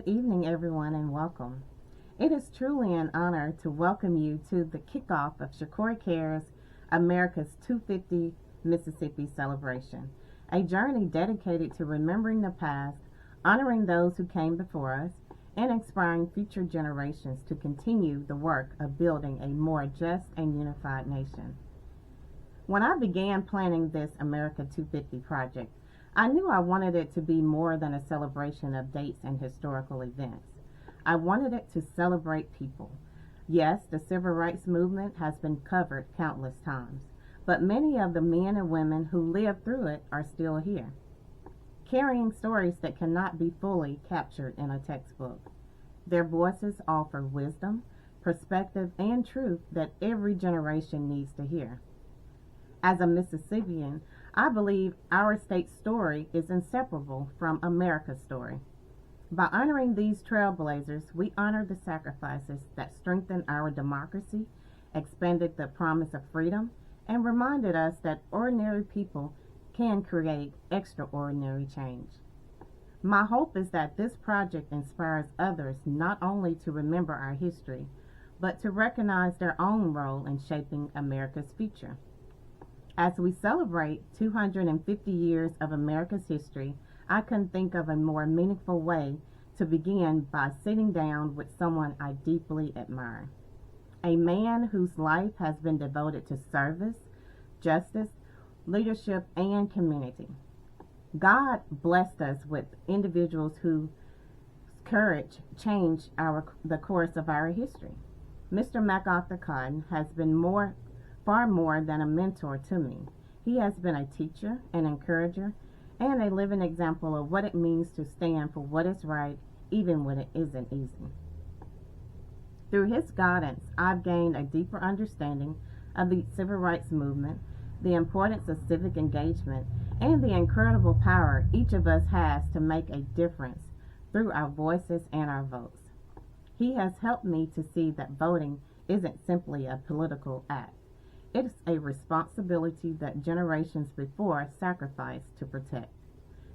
Evening, everyone, and welcome. It is truly an honor to welcome you to the kickoff of SheCor Cares America's 250 Mississippi celebration, a journey dedicated to remembering the past, honoring those who came before us, and inspiring future generations to continue the work of building a more just and unified nation. When I began planning this America 250 project, I knew I wanted it to be more than a celebration of dates and historical events. I wanted it to celebrate people. Yes, the civil rights movement has been covered countless times, but many of the men and women who lived through it are still here, carrying stories that cannot be fully captured in a textbook. Their voices offer wisdom, perspective, and truth that every generation needs to hear. As a Mississippian, I believe our state's story is inseparable from America's story. By honoring these trailblazers, we honor the sacrifices that strengthened our democracy, expanded the promise of freedom, and reminded us that ordinary people can create extraordinary change. My hope is that this project inspires others not only to remember our history, but to recognize their own role in shaping America's future. As we celebrate 250 years of America's history, I couldn't think of a more meaningful way to begin by sitting down with someone I deeply admire. A man whose life has been devoted to service, justice, leadership, and community. God blessed us with individuals whose courage changed the course of our history. Mr. MacArthur Cotton has been far more than a mentor to me. He has been a teacher, an encourager, and a living example of what it means to stand for what is right, even when it isn't easy. Through his guidance, I've gained a deeper understanding of the civil rights movement, the importance of civic engagement, and the incredible power each of us has to make a difference through our voices and our votes. He has helped me to see that voting isn't simply a political act. It's a responsibility that generations before sacrificed to protect.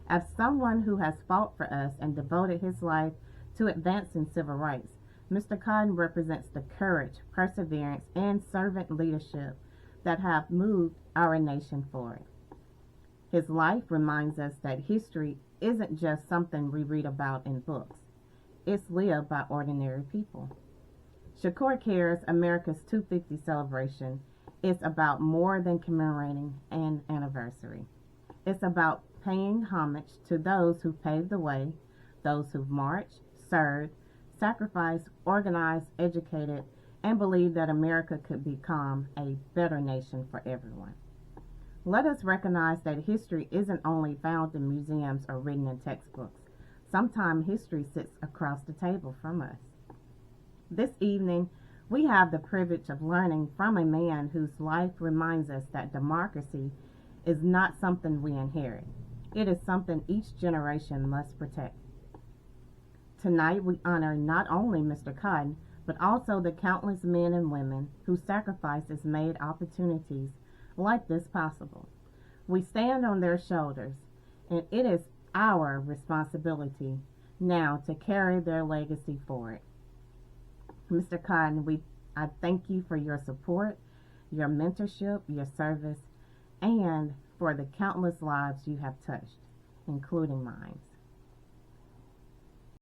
As someone who has fought for us and devoted his life to advancing civil rights, Mr. Cotton represents the courage, perseverance, and servant leadership that have moved our nation forward. His life reminds us that history isn't just something we read about in books. It's lived by ordinary people. SheCor Cares America's 250 celebration is about more than commemorating an anniversary. It's about paying homage to those who paved the way, those who've marched, served, sacrificed, organized, educated, and believed that America could become a better nation for everyone. Let us recognize that history isn't only found in museums or written in textbooks. Sometimes history sits across the table from us. This evening, we have the privilege of learning from a man whose life reminds us that democracy is not something we inherit. It is something each generation must protect. Tonight we honor not only Mr. Cotton, but also the countless men and women whose sacrifices made opportunities like this possible. We stand on their shoulders, and it is our responsibility now to carry their legacy forward. Mr. Cotton, I thank you for your support, your mentorship, your service, and for the countless lives you have touched, including mine.